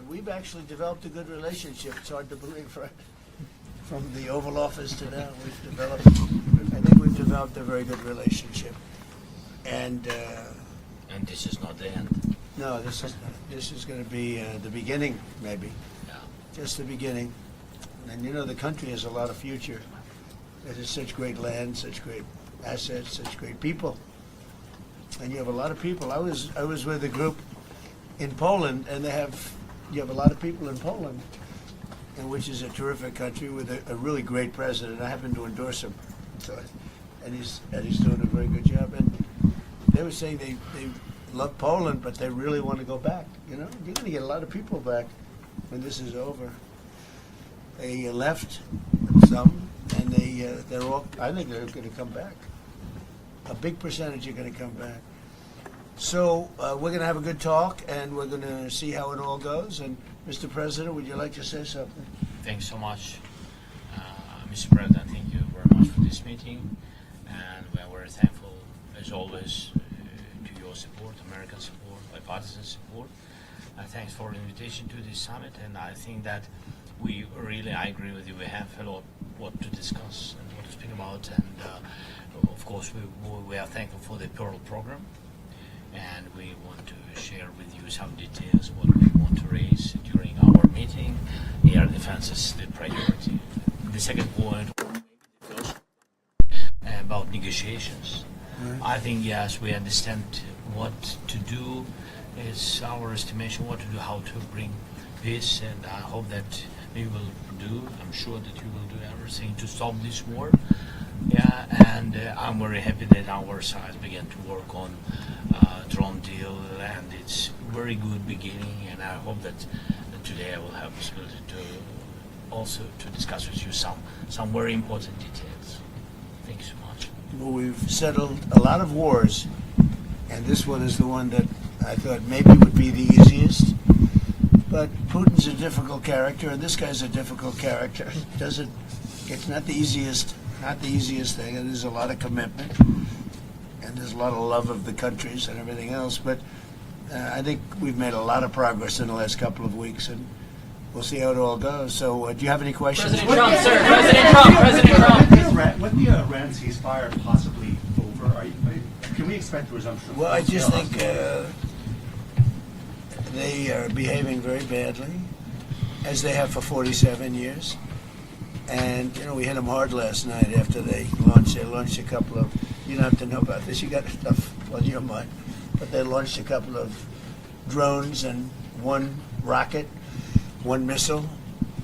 we've actually developed a good relationship. It's hard to believe, right? From the Oval Office to now, I think we've developed a very good relationship. And this is not the end. no, this is going to be the beginning, maybe. Yeah. Just the beginning. And you know, the country has a lot of future. It has such great land, such great assets, such great people. And you have a lot of people. I was with a group in Poland, and you have a lot of people in Poland, and which is a terrific country with a really great president. I happen to endorse him, so, and he's doing a very good job. And they were saying they love Poland, but they really want to go back. You know, you're going to get a lot of people back when this is over. They left some, and they're all. I think they're going to come back. A big percentage are going to come back. So we're going to have a good talk, and we're going to see how it all goes. And Mr. President, would you like to say something? Thanks so much, Mr. President. Thank you very much for this meeting, and we are very thankful, as always, to your support, American support, bipartisan support. Thanks for the invitation to this summit, and I think that I agree with you. We have a lot what to discuss and what to speak about, and of course we are thankful for the Pearl program, and we want to share with you some details what we want to raise during our meeting. Air defense is the priority. The second point, or maybe the first, about negotiations. I think, yes, we understand what to do. It's our estimation what to do, how to bring peace, and I hope that we will do. I'm sure that you will do everything to stop this war. Yeah, and I'm very happy that our side began to work on drone deal, and it's very good beginning. And I hope that today I will have possibility to also to discuss with you some very important details. Thank you so much. Well, we've settled a lot of wars, and this one is the one that I thought maybe would be the easiest. But Putin's a difficult character, and this guy's a difficult character. It's not the easiest thing, and there's a lot of commitment, and there's a lot of love of the countries and everything else. But I think we've made a lot of progress in the last couple of weeks, and we'll see how it all goes. So, do you have any questions? President Trump, sir. President Trump. With the Iran ceasefire possibly over, can we expect a resumption of Well, I just think they are behaving very badly, as they have for 47 years. And, you know, we hit them hard last night after they launched a couple of, you don't have to know about this, you got stuff on your mind, but they launched a couple of drones and one rocket, one missile,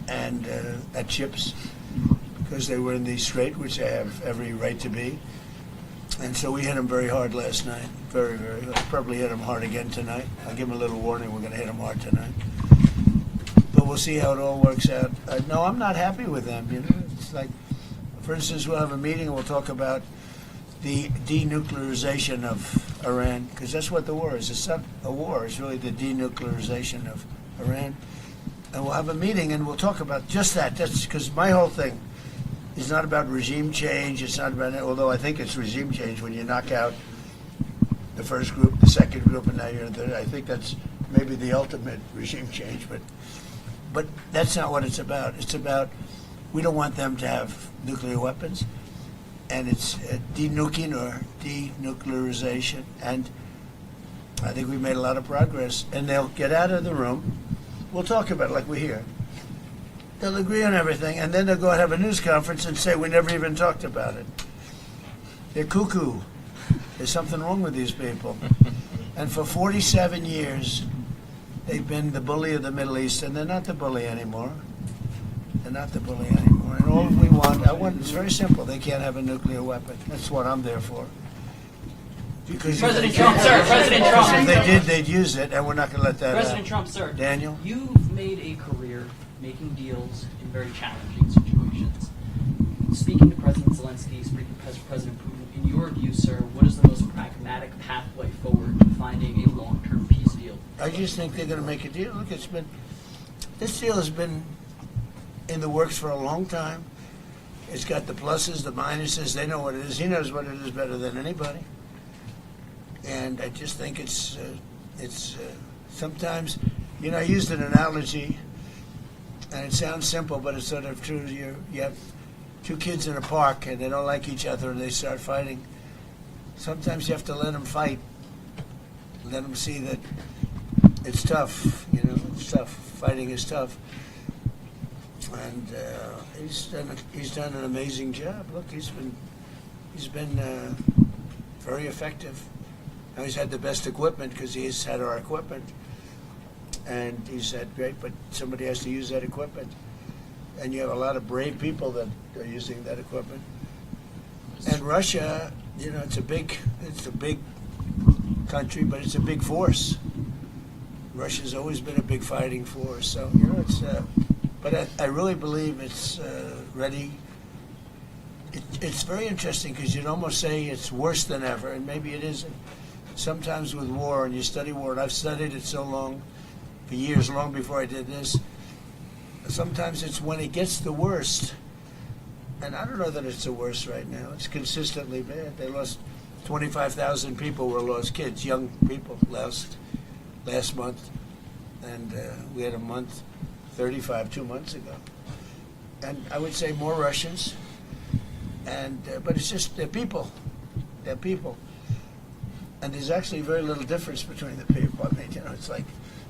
and at ships, because they were in the strait, which they have every right to be. And so we hit them very hard last night, very, very hard. Probably hit them hard again tonight. I'll give them a little warning, we're going to hit them hard tonight. But we'll see how it all works out. No, I'm not happy with them. You know, it's like, for instance, we'll have a meeting and we'll talk about the denuclearization of Iran, because that's what the war is. It's not a war. It's really the denuclearization of Iran. And we'll have a meeting and we'll talk about just that. That's because my whole thing is not about regime change. It's not about, although I think it's regime change when you knock out the first group, the second group, and now you're in the third. I think that's maybe the ultimate regime change, but that's not what it's about. It's about, we don't want them to have nuclear weapons, and it's denuking or denuclearization, and I think we've made a lot of progress, and they'll get out of the room. We'll talk about it like we're here. They'll agree on everything, and then they'll go and have a news conference and say, we never even talked about it. They're cuckoo. There's something wrong with these people. And for 47 years, they've been the bully of the Middle East, and they're not the bully anymore. They're not the bully anymore. And all we want, it's very simple. They can't have a nuclear weapon. That's what I'm there for. Because President Trump, sir. President Trump. If they did, they'd use it, and we're not going to let that President happen. Trump, sir. Daniel? You've made a career making deals in very challenging situations. Speaking to President Zelensky, speaking to President Putin, in your view, sir, what is the most pragmatic pathway forward to finding a long-term peace deal? I just think they're going to make a deal. Look, this deal has been in the works for a long time. It's got the pluses, the minuses. They know what it is. He knows what it is better than anybody. And I just think it's sometimes You know, I used an analogy, and it sounds simple, but it's sort of true. You have two kids in a park, and they don't like each other, and they start fighting. Sometimes you have to let them fight. Let them see that it's tough. You know, it's tough. Fighting is tough. And he's done an amazing job. Look, he's been very effective. Now he's had the best equipment because he's had our equipment, and he's had great. But somebody has to use that equipment, and you have a lot of brave people that are using that equipment. And Russia, you know, it's a big country, but it's a big force. Russia's always been a big fighting force, so you know it's. But I really believe it's ready. It's very interesting because you'd almost say it's worse than ever, and maybe it isn't. Sometimes with war, and you study war, and I've studied it so long, for years, long before I did this, sometimes it's when it gets the worst. And I don't know that it's the worst right now. It's consistently bad. They lost 25,000 people were lost, kids, young people, last month. And we had a month, 35, 2 months ago. And I would say more Russians. And but it's just, they're people. They're people. And there's actually very little difference between the people. I mean, you know, it's like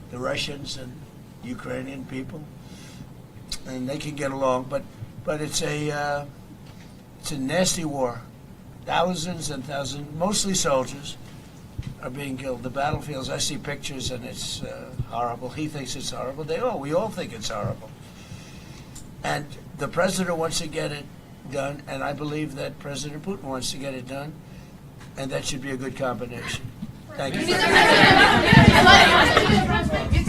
the Russians and Ukrainian people. And they can get along, but it's a nasty war. Thousands and thousands, mostly soldiers, are being killed. The battlefields, I see pictures and it's horrible. He thinks it's horrible. We all think it's horrible. And the president wants to get it done, and I believe that President Putin wants to get it done, and that should be a good combination. Thank you. Mr.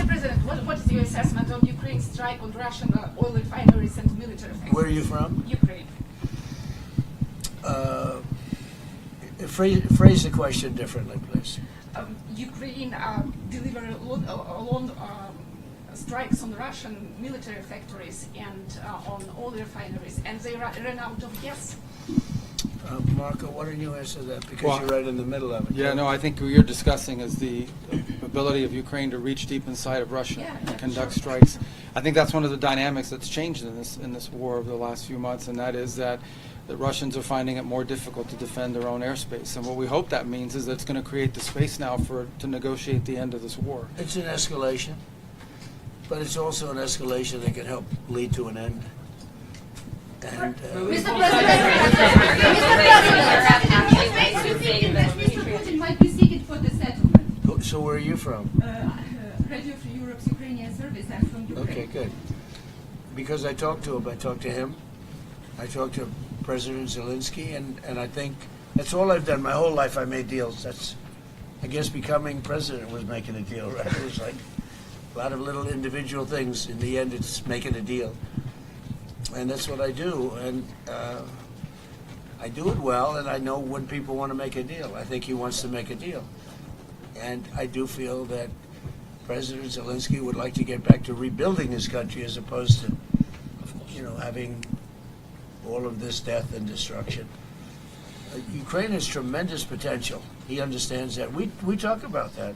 President, what is your assessment of Ukraine's strike on Russian oil refineries and military factories? Where are you from? Ukraine. Phrase the question differently, please. Ukraine delivered a long strikes on Russian military factories and on oil refineries, and they ran out of gas. Marco, why don't you answer that? Because you're right in the middle of it. Yeah, no, I think what you're discussing is the ability of Ukraine to reach deep inside of Russia and conduct strikes. I think that's one of the dynamics that's changed in this war over the last few months, and that is that the Russians are finding it more difficult to defend their own airspace. And what we hope that means is that it's going to create the space now to negotiate the end of this war. It's an escalation, but it's also an escalation that can help lead to an end. And, Mr. Mr. Putin might be seeking for the settlement. so where are you from? Radio Free Europe's Ukrainian service. I'm from Ukraine. Okay, good. Because I talked to him. I talked to President Zelensky, and I think that's all I've done. My whole life I made deals. I guess becoming president was making a deal, right? It was like a lot of little individual things. In the end, it's making a deal. And that's what I do, and I do it well, and I know when people want to make a deal. I think he wants to make a deal. And I do feel that President Zelensky would like to get back to rebuilding his country as opposed to, you know, having all of this death and destruction. Ukraine has tremendous potential. He understands that. We talk about that.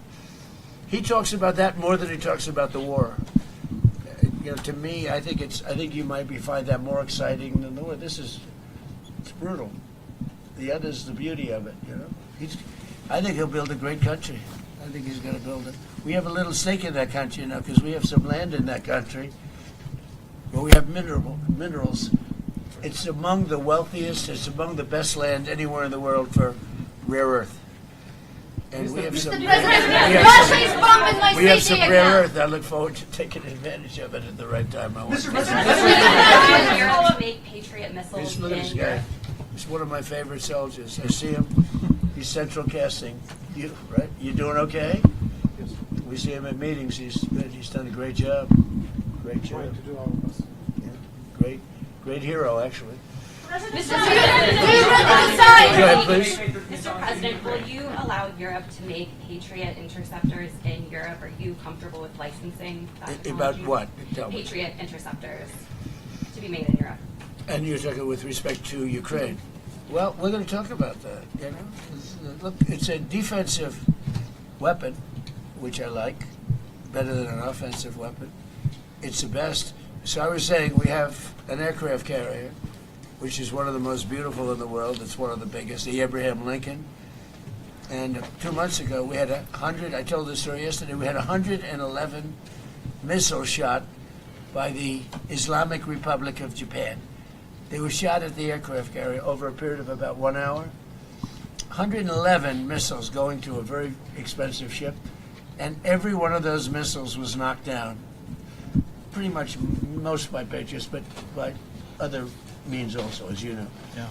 He talks about that more than he talks about the war. You know, to me, I think you might find that more exciting than the war. It's brutal. The other is the beauty of it. You know, I think he'll build a great country. I think he's going to build it. We have a little stake in that country now because we have some land in that country where we have minerals. It's among the wealthiest. It's among the best land anywhere in the world for rare earth. And we have some. Russia is bombing my We have city some rare now. earth. I look forward to taking advantage of it at the right time. I want to. Europe make Patriot missiles Look at this in guy. Europe. He's one of my favorite soldiers. I see him. He's central casting. Right? You doing okay? We see him at meetings. He's good. He's done a great job. Great job. Yeah. Great hero, actually. Mr. Go ahead, please. Mr. President, will you allow Europe to make Patriot interceptors in Europe? Are you comfortable with licensing that About technology? what? Tell me. Patriot interceptors to be made in Europe. And you're talking with respect to Ukraine. Well, we're going to talk about that. You know, look, it's a defensive weapon, which I like. better than an offensive weapon. It's the best. So I was saying we have an aircraft carrier, which is one of the most beautiful in the world. It's one of the biggest, the Abraham Lincoln. And 2 months ago, we had 100, I told this story yesterday, we had 111 missiles shot by the Islamic Republic of Japan. They were shot at the aircraft carrier over a period of about 1 hour. 111 missiles going to a very expensive ship, and every one of those missiles was knocked down. Pretty much most by Patriots, but by other means also, as you know. Yeah.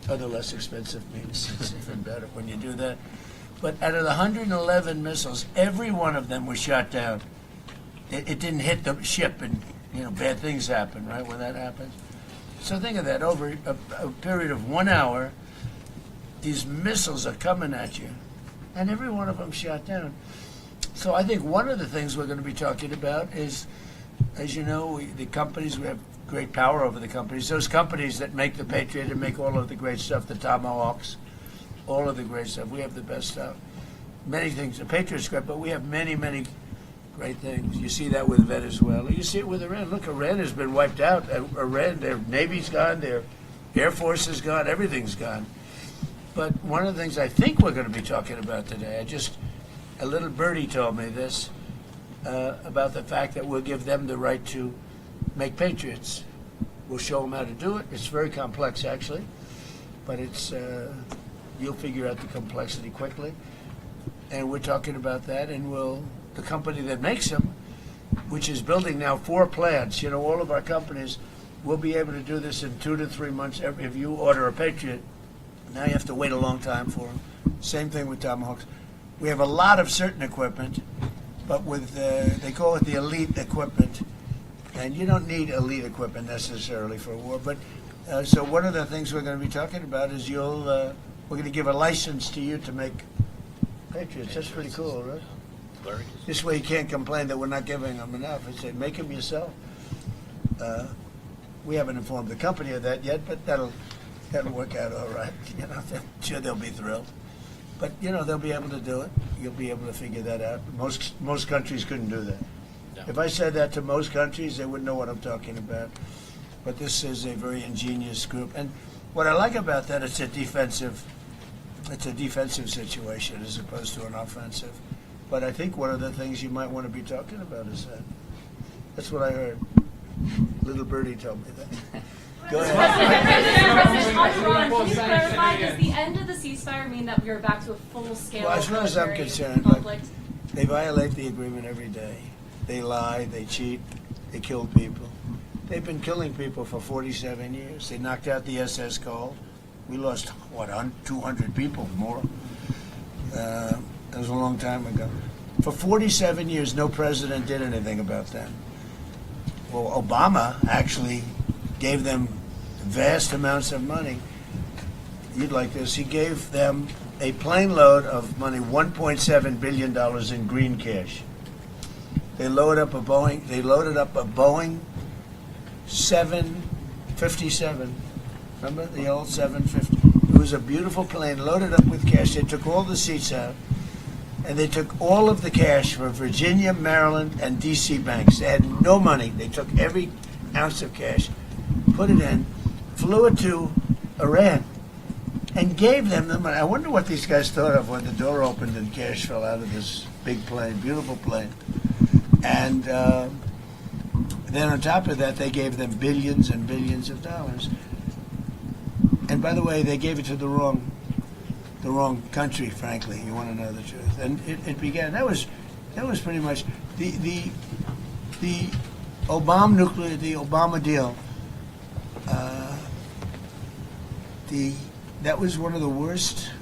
Other less expensive means. It's even better when you do that. But out of the 111 missiles, every one of them was shot down. It didn't hit the ship, and bad things happen, right, when that happens. So think of that, over a period of 1 hour, these missiles are coming at you, and every one of them shot down. So I think one of the things we're going to be talking about is, as you know, the companies, we have great power over the companies. Those companies that make the Patriot and make all of the great stuff, the Tomahawks, all of the great stuff. We have the best stuff. Many things. The Patriot's great, but we have many, many great things. You see that with Venezuela. You see it with Iran. Look, Iran has been wiped out. Iran, their Navy's gone, their Air Force is gone, everything's gone. But one of the things I think we're going to be talking about today, a little birdie told me this, about the fact that we'll give them the right to make Patriots. We'll show them how to do it. It's very complex, actually, but it's you'll figure out the complexity quickly. And we're talking about that, and the company that makes them, which is building now 4 plants, all of our companies will be able to do this in 2 to 3 months. If you order a Patriot, now you have to wait a long time for them. Same thing with Tomahawks. We have a lot of certain equipment, but with they call it the elite equipment, and you don't need elite equipment necessarily for a war. But so one of the things we're going to be talking about is we're going to give a license to you to make Patriots. That's pretty cool, right? Very good. This way you can't complain that we're not giving them enough. I say make them yourself. We haven't informed the company of that yet, but that'll work out all right. I'm sure they'll be thrilled. But they'll be able to do it. You'll be able to figure that out. Most countries couldn't do that. Yeah. If I said that to most countries, they wouldn't know what I'm talking about. But this is a very ingenious group, and what I like about that, it's a defensive situation as opposed to an offensive. But I think one of the things you might want to be talking about is that. That's what I heard. Little birdie told me that. Go ahead. President, on Iran, can you clarify, does the end of the ceasefire mean that we are back to a full-scale Well, as far as I'm military concerned, conflict? they violate the agreement every day. They lie, they cheat, they kill people. They've been killing people for 47 years. They knocked out the SS Cole. We lost, 200 people more. That was a long time ago. For 47 years, no president did anything about that. Well, Obama actually gave them vast amounts of money. You'd like this. He gave them a plane load of money, $1.7 billion in green cash. They loaded up a Boeing 757. Remember the old 750? It was a beautiful plane loaded up with cash. They took all the seats out, and they took all of the cash from Virginia, Maryland, and D.C. banks. They had no money. They took every ounce of cash, put it in, flew it to Iran, and gave them the money. I wonder what these guys thought of when the door opened and cash fell out of this big plane, beautiful plane. And then on top of that, they gave them billions and billions of dollars. And by the way, they gave it to the wrong country, frankly. You want to know the truth. And it began. That was pretty much the Obama deal. That was one of the worst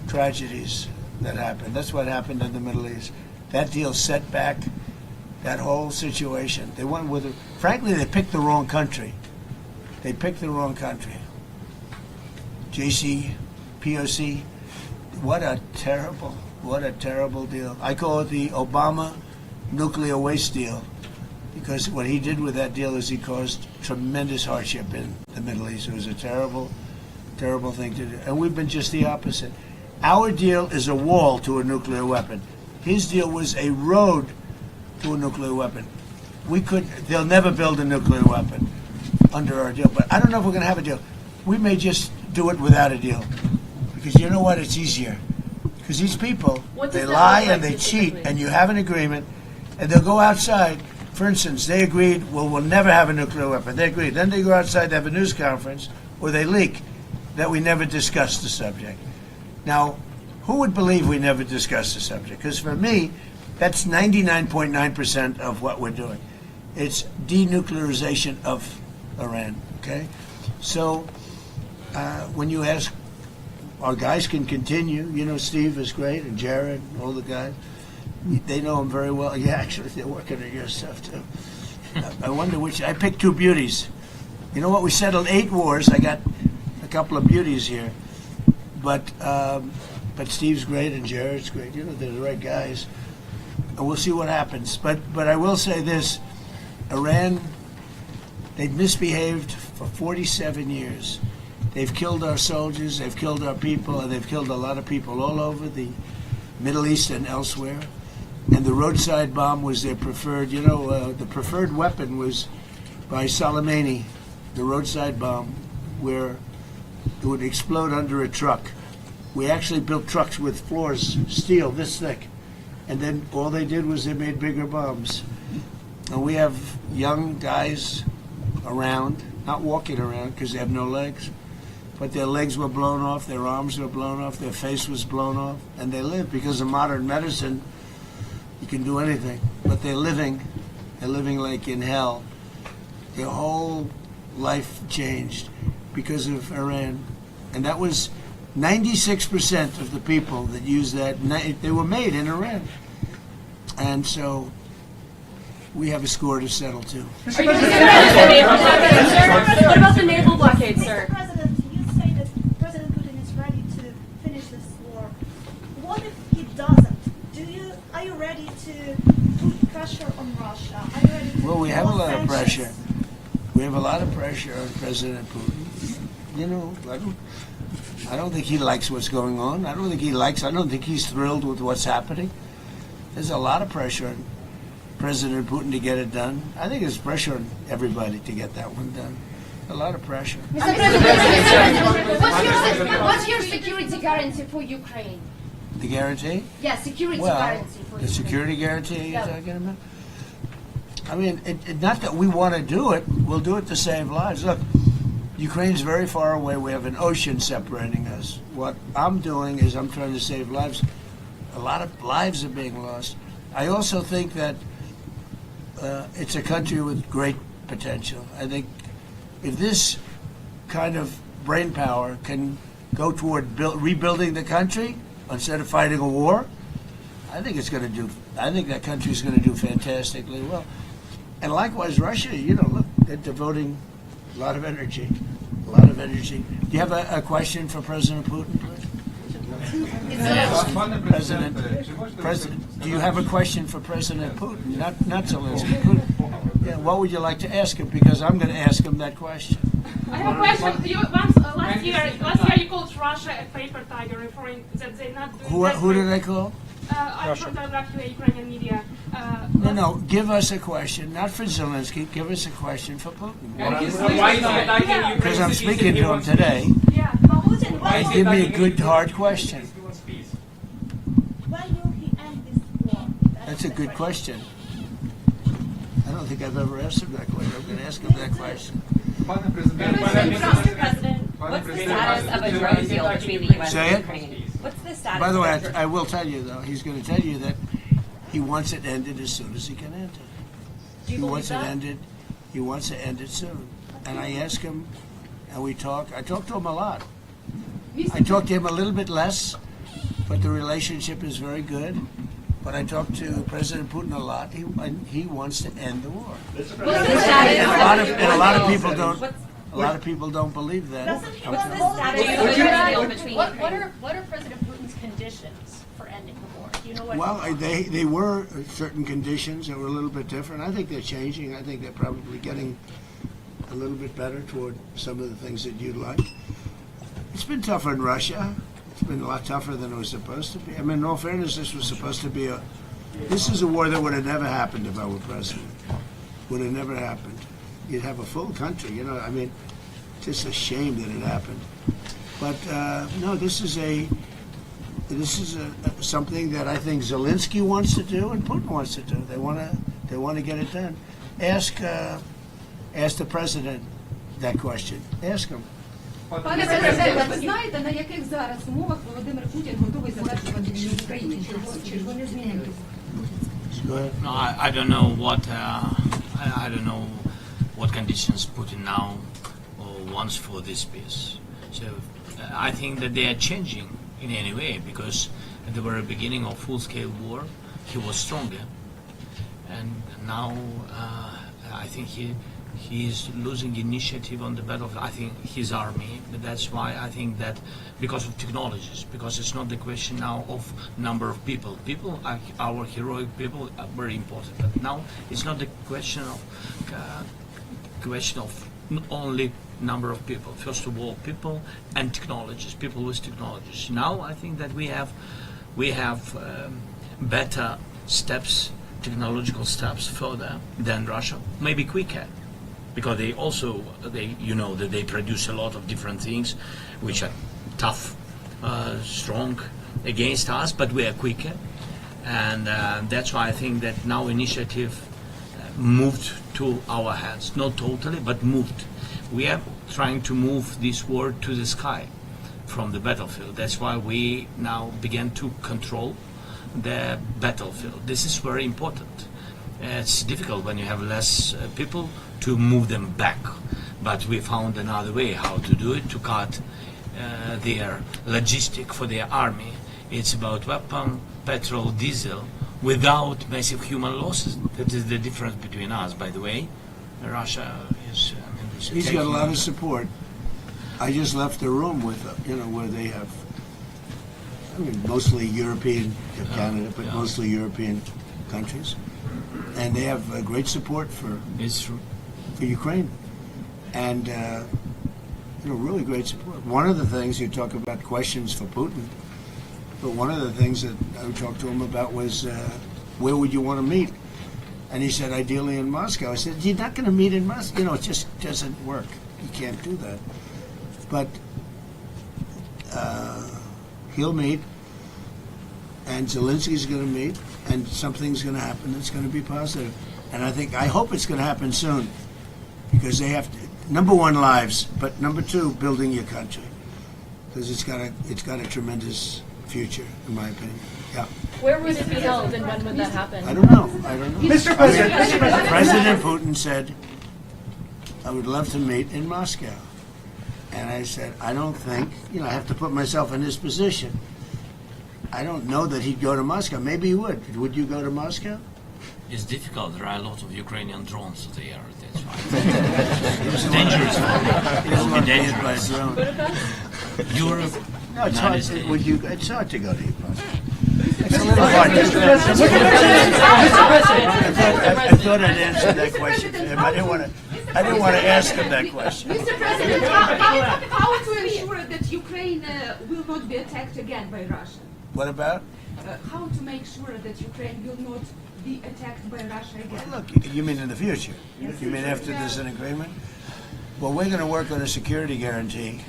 tragedies that happened. That's what happened in the Middle East. That deal set back that whole situation. They went with it. Frankly, they picked the wrong country. They picked the wrong country. POC. What a terrible deal. I call it the Obama nuclear waste deal, because what he did with that deal is he caused tremendous hardship in the Middle East. It was a terrible, terrible thing to do. And we've been just the opposite. Our deal is a wall to a nuclear weapon. His deal was a road to a nuclear weapon. They'll never build a nuclear weapon under our deal, but I don't know if we're going to have a deal. We may just do it without a deal, because you know what? It's easier. Because these people, What does they that lie look like and they cheat, specifically? and you have an agreement, and they'll go outside. For instance, they agreed, well, we'll never have a nuclear weapon. They agreed. Then they go outside to have a news conference, or they leak that we never discussed the subject. Now, who would believe we never discussed the subject? Because for me, that's 99.9% of what we're doing. It's denuclearization of Iran, okay? So when you ask, our guys can continue. You know, Steve is great, and Jared, and all the guys. They know him very well. Yeah, actually, they're working on your stuff, too. I wonder which. I picked two beauties. You know what? We settled 8 wars. I got a couple of beauties here. But Steve's great, and Jared's great. You know, they're the right guys. And we'll see what happens. But I will say this. Iran, they've misbehaved for 47 years. They've killed our soldiers, they've killed our people, and they've killed a lot of people all over the Middle East and elsewhere. And the roadside bomb was their preferred, the preferred weapon was by Soleimani, the roadside bomb, where it would explode under a truck. We actually built trucks with floors, steel this thick. And then all they did was they made bigger bombs. And we have young guys around, not walking around because they have no legs, but their legs were blown off, their arms were blown off, their face was blown off, and they live because of modern medicine. You can do anything, but they're living like in hell. Their whole life changed because of Iran. And that was 96% of the people that used that, they were made in Iran. And so we have a score to settle too. What about the naval blockade, sir? Mr. President, you say that President Putin is ready to finish this war. What if he doesn't? Are you ready to put pressure on Russia? Are you ready to Well, we have a lot of sanctions? pressure. We have a lot of pressure on President Putin. You know, I don't think he likes what's going on. I don't think he's thrilled with what's happening. There's a lot of pressure on President Putin to get it done. I think there's pressure on everybody to get that one done. A lot of pressure. What's your security guarantee for Ukraine? The guarantee? Yeah, security Well, guarantee for the Ukraine. security guarantee you're Yeah. talking about? I mean, not that we want to do it. We'll do it to save lives. Look, Ukraine's very far away. We have an ocean separating us. What I'm doing is I'm trying to save lives. A lot of lives are being lost. I also think that it's a country with great potential. I think if this kind of brain power can go toward rebuilding the country instead of fighting a war, I think that country is going to do fantastically well. And likewise, Russia, look, they're devoting a lot of energy. Do you have a question for President Putin, please? President, do you have a question for President Putin? Not Zelensky, Putin. Yeah, what would you like to ask him? Because I'm going to ask him that question. I have a question. Last year you called Russia a paper tiger, referring that they're not doing Who did I call? I photographed Ukrainian media. No, give us a question, not for Zelensky, give us a question for Putin. Because I'm speaking to him today. Yeah. Give me a good, hard question. When will he end this war? That's a good question. I don't think I've ever asked him that question. I'm going to ask him that question. Mr. President, what's the status of a drone deal between the U.S. Say and it. Ukraine? What's the status? By the way, of I will tell you, though, he's going to tell you that he wants it ended as soon as he can end it. Do you believe that? He wants to end it soon. And I ask him, and we talk. I talk to him a lot. I talk to him a little bit less, but the relationship is very good. But I talk to President Putin a lot. He wants to end the war. And a lot of people don't. A lot of people don't believe that. What's the status of a drone deal between Ukraine? What are President Putin's conditions for ending the war? Do you know what? Well, they were certain conditions that were a little bit different. I think they're changing. I think they're probably getting a little bit better toward some of the things that you'd like. It's been tougher in Russia. It's been a lot tougher than it was supposed to be. I mean, in all fairness, this was supposed to be a This is a war that would have never happened if I were president. Would have never happened. You'd have a full country, you know. I mean, just a shame that it happened. But no, this is something that I think Zelensky wants to do and Putin wants to do. They want to get it done. Ask the president that question. Ask him. Пане президенте, ви знаєте, на яких зараз умовах Володимир Путін готовий завершувати війну в Україні? Чи вони змінилися? Go ahead. No, I don't know what I don't know what conditions Putin now wants for this peace. So I think that they are changing in any way, because at the very beginning of full-scale war, he was stronger, and now I think he is losing initiative on the battlefield. I think his army, but that's why I think that because of technologies, because it's not the question now of number of people. People, our heroic people, are very important. But now it's not the question of only number of people. First of all, people and technologies. People with technologies. Now I think that we have better steps, technological steps further than Russia, maybe quicker. Because you know that they produce a lot of different things which are tough, strong against us, but we are quicker. And that's why I think that now initiative moved to our hands. Not totally, but moved. We are trying to move this war to the sky from the battlefield. That's why we now began to control the battlefield. This is very important. It's difficult when you have less people to move them back, but we found another way how to do it, to cut their logistic for their army. It's about weapon, petrol, diesel, without massive human losses. That is the difference between us, by the way. Russia is... He's got a lot of support. I just left the room with, where they have, mostly European, Canada, but mostly European countries. And they have great support for Ukraine. And, really great support. One of the things, you talk about questions for Putin, but one of the things that I talked to him about was, where would you want to meet? And he said, ideally in Moscow. I said, you're not going to meet in Moscow. It just doesn't work. You can't do that. But he'll meet, and Zelensky's going to meet, and something's going to happen that's going to be positive. And I hope it's going to happen soon, because they have to, number one, lives, but number two, building your country, because it's got a tremendous future, in my opinion. Yeah. Where would it be held, and when would that happen? I don't know. Mr. President, President Putin said, I would love to meet in Moscow. And I said, I don't think, I have to put myself in his position. I don't know that he'd go to Moscow. Maybe he would. Would you go to Moscow? It's difficult. There are a lot of Ukrainian drones there. That's why. It's dangerous. It will be dangerous. By a drone. Europe. No, it's hard. It's hard to go to Moscow. It's a little hard. I thought I'd answer that question for him. I didn't want to ask him that question. Mr. President, how to ensure that Ukraine will not be attacked again by Russia? What about? How to make sure that Ukraine will not be attacked by Russia again? Look, you mean in the future? You mean after there's an agreement? Well, we're going to work on a security guarantee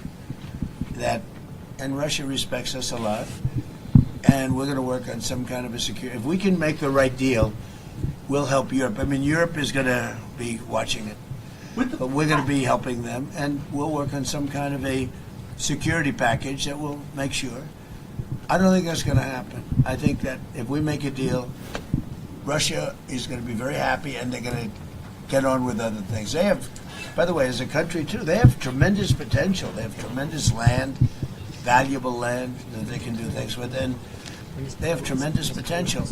and Russia respects us a lot, and we're going to work on some kind of a security. If we can make the right deal, we'll help Europe. I mean, Europe is going to be watching it, but we're going to be helping them, and we'll work on some kind of a security package that will make sure. I don't think that's going to happen. I think that if we make a deal, Russia is going to be very happy, and they're going to get on with other things. They have, by the way, as a country too, they have tremendous potential. They have tremendous land, valuable land that they can do things with, and they have tremendous potential.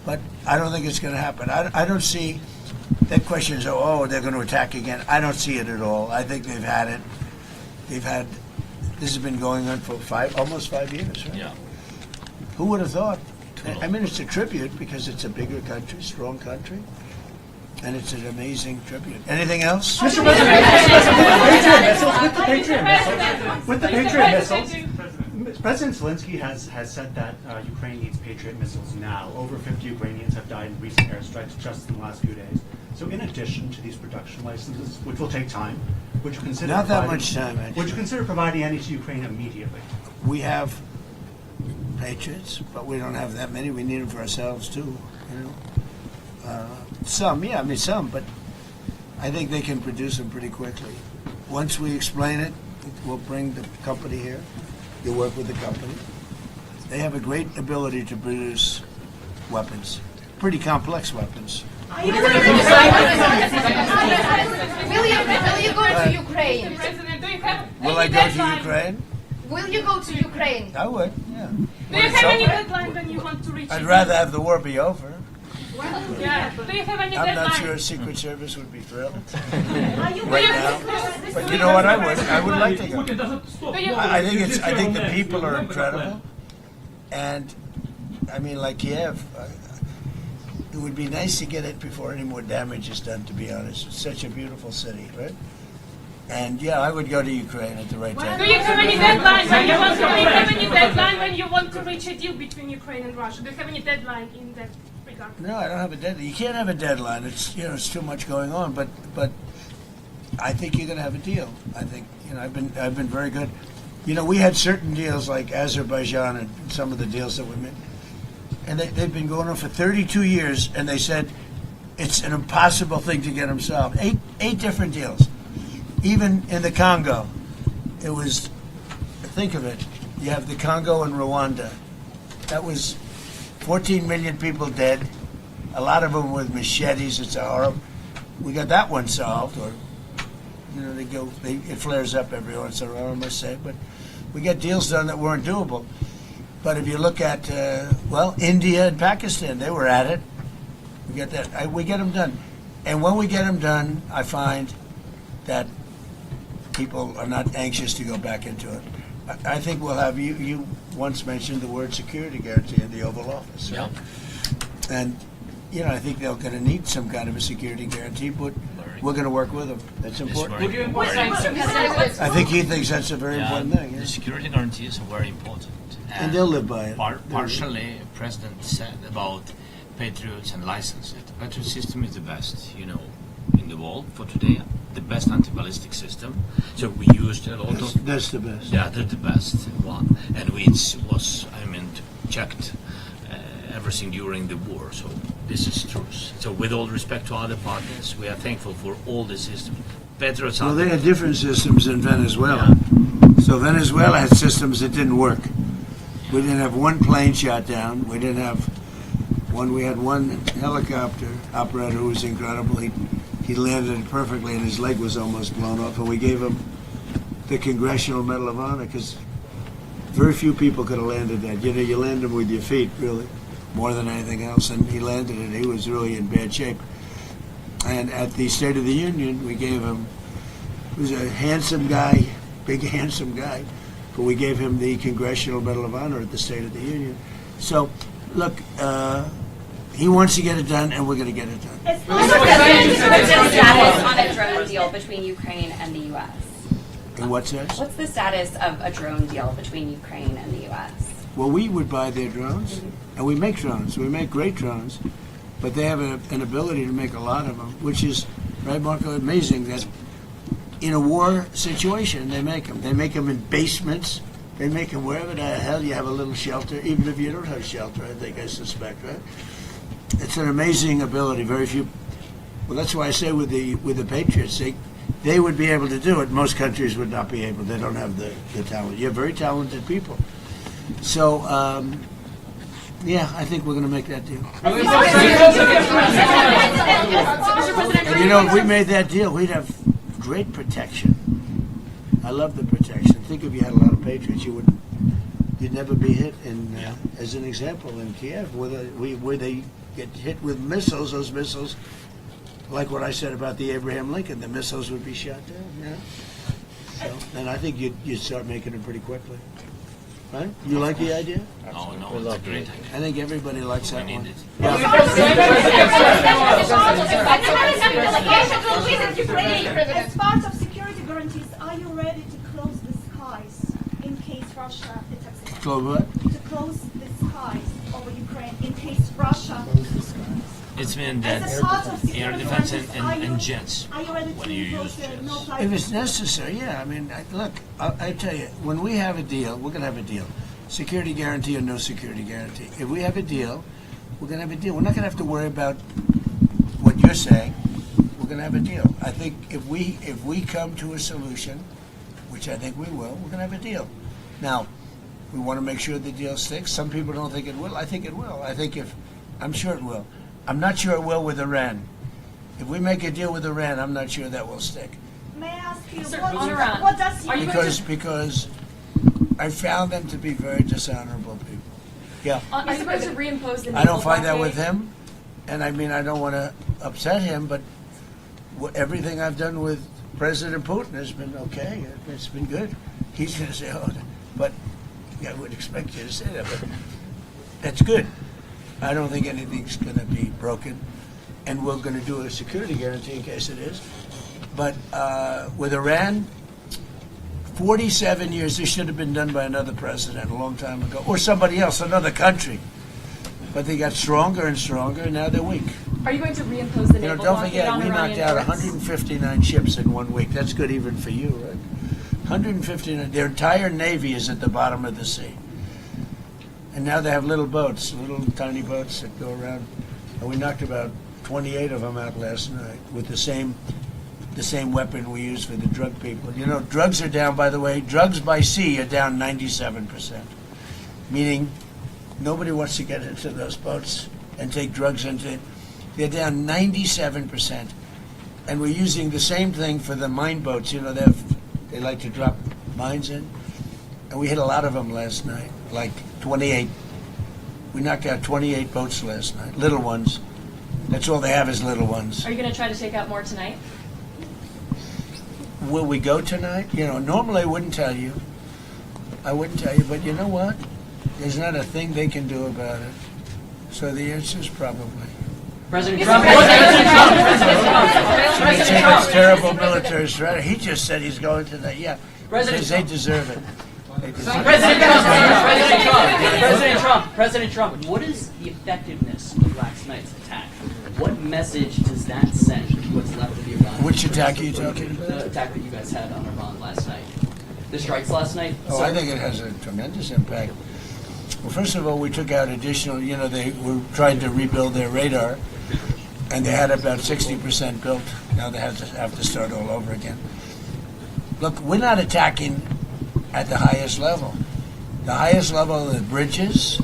But I don't think it's going to happen. I don't see that question is, they're going to attack again. I don't see it at all. I think they've had it. This has been going on for almost 5 years, right? Yeah. Who would have thought? I mean, it's a tribute because it's a bigger country, strong country, and it's an amazing tribute. Anything else? Mr. President, with the Patriot missiles, President Zelensky has said that Ukraine needs Patriot missiles now. Over 50 Ukrainians have died in recent airstrikes just in the last few days. So in addition to these production licenses, which will take time, would you consider Not that providing- much time, actually. Would you consider providing any to Ukraine immediately? We have Patriots, but we don't have that many. We need them for ourselves too. You know, some, yeah, I mean some, but I think they can produce them pretty quickly. Once we explain it, we'll bring the company here. You'll work with the company. They have a great ability to produce weapons, pretty complex weapons. Will you go to Ukraine? President, do you have Will I any go to deadline? Ukraine? Will you go to Ukraine? I would, yeah. Do you have any deadline when you want to reach I'd it? rather have the war be over. Yeah. Do you have any I'm deadline? not sure Secret Service would be thrilled Are you right now. But you know what? I would like to go. Do you I think the people are incredible, and I mean, like Kiev, it would be nice to get it before any more damage is done. To be honest, it's such a beautiful city, right? And yeah, I would go to Ukraine at the right time. Do you have any deadline when you want to? Do you have any deadline when you want to reach a deal between Ukraine and Russia? Do you have any deadline in that regard? No, I don't have a deadline. You can't have a deadline. It's it's too much going on. But I think you're going to have a deal. I think I've been very good. We had certain deals like Azerbaijan and some of the deals that we made, and they've been going on for 32 years. And they said it's an impossible thing to get them solved. Eight different deals. Even in the Congo, it was. Think of it. You have the Congo and Rwanda. That was 14 million people dead, a lot of them with machetes. It's a horrible. We got that one solved, or it flares up every once in a while, I must say. But we got deals done that weren't doable. But if you look at India and Pakistan, they were at it. We get that. We get them done, and when we get them done, I find that people are not anxious to go back into it. I think we'll have you once mentioned the word security guarantee in the Oval Office. Right? Yeah. And, I think they're going to need some kind of a security guarantee, but we're going to work with them. That's important. I think he thinks that's a very important thing. Yeah. The security guarantees are very important. And they'll live by it. Partially, President said about Patriots and licenses. The Patriot system is the best, in the world for today. The best anti-ballistic system. So we used a lot of... That's the best. Yeah, that's the best one. And we checked everything during the war. So this is true. So with all respect to other partners, we are thankful for all the systems. Patriots Well, they had different systems in Venezuela. So Venezuela had systems that didn't work. We didn't have one plane shot down. We didn't have one. We had one helicopter operator who was incredible. He landed it perfectly, and his leg was almost blown off. And we gave him the Congressional Medal of Honor because very few people could have landed that. You land them with your feet, really, more than anything else. And he landed it. He was really in bad shape. And at the State of the Union, we gave him. He was a handsome guy, big handsome guy, but we gave him the Congressional Medal of Honor at the State of the Union. So, look. He wants to get it done, and we're going to get it done. What's the status on a drone deal between Ukraine and the U.S.? In what sense? What's the status of a drone deal between Ukraine and the U.S.? Well, we would buy their drones, and we make drones. We make great drones, but they have an ability to make a lot of them, which is, right, Marco, amazing that in a war situation, they make them. They make them in basements. They make them wherever the hell you have a little shelter, even if you don't have shelter, I suspect, right? It's an amazing ability. Very few. Well, that's why I say with the Patriots, they would be able to do it. Most countries would not be able. They don't have the talent. You have very talented people. So, yeah, I think we're going to make that deal. And if we made that deal, we'd have great protection. I love the protection. Think if you had a lot of Patriots, you'd never be hit. As an example, in Kiev, where they get hit with missiles, those missiles, like what I said about the Abraham Lincoln, the missiles would be shot down. So, and I think you'd start making them pretty quickly. Right? You like the idea? No, it's a great idea. I think everybody likes that one. As part of security guarantees, are you ready to close the skies in case Russia attacks Close what? To close the skies over Ukraine in case Russia. It's been As that a part of air security defense arrangements, and jets. Are you ready When to you impose use the jets. no-fly? If it's necessary, yeah. I mean, look, I tell you, when we have a deal, we're going to have a deal. Security guarantee or no security guarantee. If we have a deal, we're going to have a deal. We're not going to have to worry about what you're saying. We're going to have a deal. I think if we come to a solution, which I think we will, we're going to have a deal. Now, we want to make sure the deal sticks. Some people don't think it will. I think it will. I'm sure it will. I'm not sure it will with Iran. If we make a deal with Iran, I'm not sure that will stick. May I ask you, Sir, what, what does you Because I found them to be very dishonorable people. Yeah. Are you going to reimpose the I don't naval find that with blockade? him, and I mean, I don't want to upset him, but everything I've done with President Putin has been okay. It's been good. He's going to say, oh, but yeah, I would expect you to say that, but that's good. I don't think anything's going to be broken, and we're going to do a security guarantee in case it is. But with Iran, 47 years, this should have been done by another president a long time ago, or somebody else, another country. But they got stronger and stronger, and now they're weak. Are you going to reimpose the You know, naval don't blockade forget, on we knocked Iranian out ports? 159 ships in 1 week. That's good even for you, right? 159. Their entire navy is at the bottom of the sea. And now they have little boats, little tiny boats that go around. And we knocked about 28 of them out last night with the same weapon we use for the drug people. You know, drugs are down, by the way, drugs by sea are down 97%. Meaning nobody wants to get into those boats and take drugs into it. They're down 97%. And we're using the same thing for the mine boats. You know, they like to drop mines in. And we hit a lot of them last night, like 28. We knocked out 28 boats last night, little ones. That's all they have is little ones. Are you going to try to take out more tonight? Will we go tonight? You know, normally I wouldn't tell you. But you know what? There's not a thing they can do about it. So the answer is probably. President Trump. It's terrible military strategy. He just said he's going tonight. Yeah, they deserve it. President Trump, what is the effectiveness of last night's attack? What message does that send to what's left of Iran? Which attack are you talking about? The attack that you guys had on Iran last night. The strikes last night? Oh, I think it has a tremendous impact. Well, first of all, we took out additional, you know, they were trying to rebuild their radar, and they had about 60% built. Now they have to start all over again. Look, we're not attacking at the highest level. The highest level are the bridges,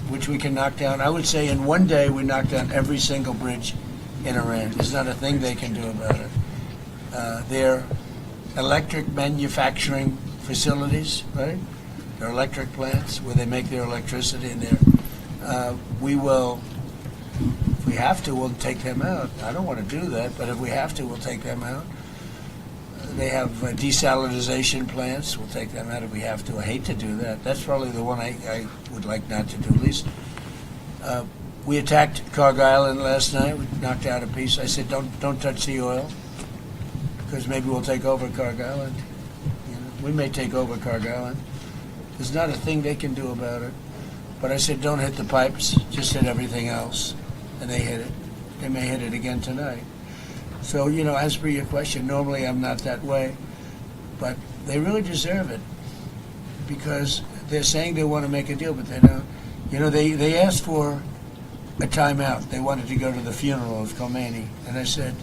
which we can knock down. I would say in one day we knocked down every single bridge in Iran. There's not a thing they can do about it. Their electric manufacturing facilities, right? Their electric plants where they make their electricity in there. We will, if we have to, we'll take them out. I don't want to do that, but if we have to, we'll take them out. They have desalinization plants. We'll take them out if we have to. I hate to do that. That's probably the one I would like not to do least. We attacked Carg Island last night. We knocked out a piece. I said, don't touch the oil, because maybe we'll take over Carg Island. You know, we may take over Carg Island. There's not a thing they can do about it. But I said, don't hit the pipes. Just hit everything else. And they hit it. They may hit it again tonight. So, you know, as per your question, normally I'm not that way, but they really deserve it because they're saying they want to make a deal, but they don't. You know, they asked for a timeout. They wanted to go to the funeral of Khomeini, and I said,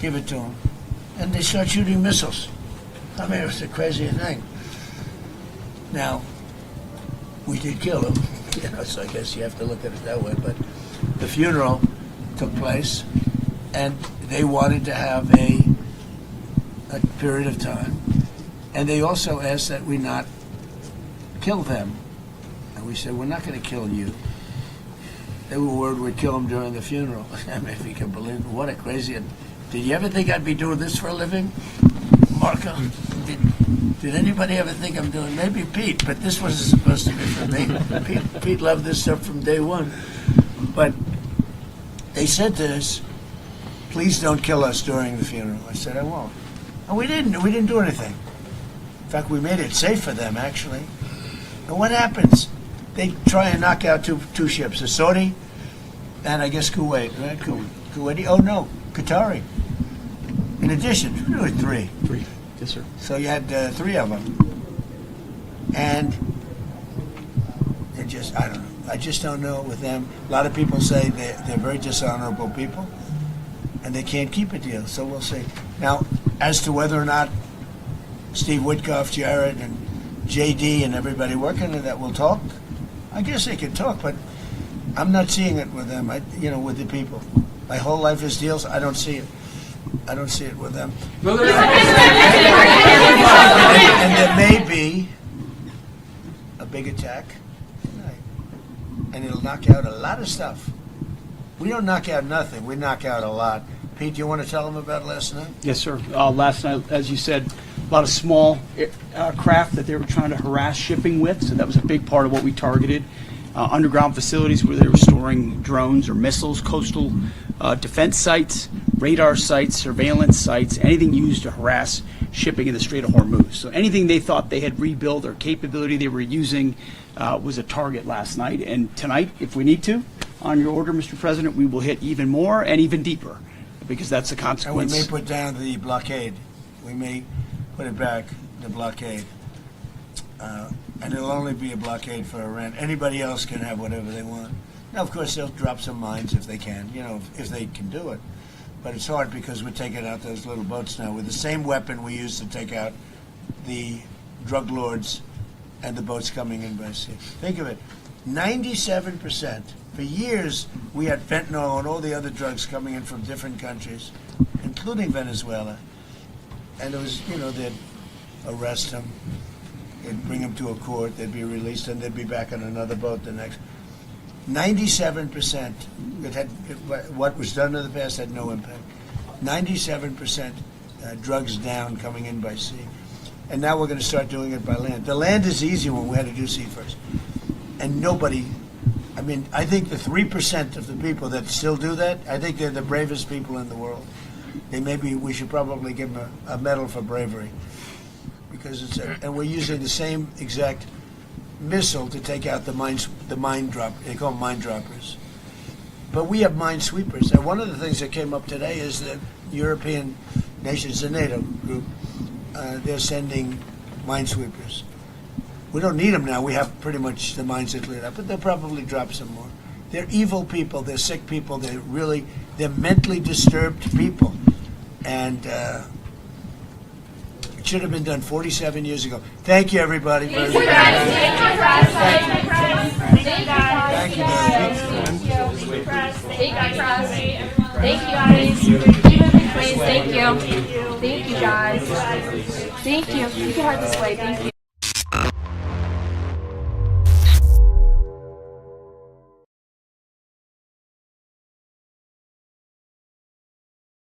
give it to them. And they start shooting missiles. I mean, it was the craziest thing. Now, we did kill him, you know, so I guess you have to look at it that way, but the funeral took place, and they wanted to have a period of time. And they also asked that we not kill them. And we said, we're not going to kill you. They were worried we'd kill them during the funeral. I mean, if you can believe it, what a crazy... Did you ever think I'd be doing this for a living, Marco? Did anybody ever think I'm doing... Maybe Pete, but this wasn't supposed to be for me. Pete loved this stuff from day one. But they said to us, please don't kill us during the funeral. I said, I won't. And we didn't do anything. fact, we made it safe for them, actually. And what happens? They try and knock out two ships, the Saudi and I guess Kuwait, right? Kuwaiti? Oh, no, Qatari. In addition, there were three. Three, yes, sir. So you had three of them. And it just, I don't know. I just don't know with them. A lot of people say they're very dishonorable people, and they can't keep a deal, so we'll see. Now, as to whether or not Steve Witkoff, Jared, and JD and everybody working on that will talk, I guess they could talk, but I'm not seeing it with them, with the people. My whole life is deals, I don't see it. I don't see it with them. And there may be a big attack tonight, and it'll knock out a lot of stuff. We don't knock out nothing, we knock out a lot. Pete, you want to tell them about last night? Yes, sir. Last night, as you said, a lot of small craft that they were trying to harass shipping with, so that was a big part of what we targeted. Underground facilities where they were storing drones or missiles, coastal defense sites, radar sites, surveillance sites, anything used to harass shipping in the Strait of Hormuz. So anything they thought they had rebuilt or capability they were using was a target last night. And tonight, if we need to, on your order, Mr. President, we will hit even more and even deeper, because that's the consequence. And we may put down the blockade. We may put it back, the blockade. And it'll only be a blockade for Iran. Anybody else can have whatever they want. Now, of course, they'll drop some mines if they can, if they can do it. But it's hard because we're taking out those little boats now with the same weapon we used to take out the drug lords and the boats coming in by sea. Think of it, 97%. For years, we had fentanyl and all the other drugs coming in from different countries, including Venezuela. And it was, they'd arrest them, they'd bring them to a court, they'd be released, and they'd be back on another boat the next. 97%. What was done in the past had no impact. 97% drugs down coming in by sea. And now we're going to start doing it by land. The land is easy when we had to do sea first. And nobody, I think the 3% of the people that still do that, I think they're the bravest people in the world. We should probably give them a medal for bravery. Because and we're using the same exact missile to take out the mine drop. They call them mine droppers. But we have mine sweepers. And one of the things that came up today is that European nations, the NATO group, they're sending mine sweepers. We don't need them now. We have pretty much the mines that cleared up, but they'll probably drop some more. They're evil people. They're sick people. They're mentally disturbed people. And it should have been done 47 years ago. Thank you, everybody. Thank you, guys. Thank you. Thank you, guys. Keep moving, please. Thank you. Thank you, guys. Thank you. You can head this way. Thank you.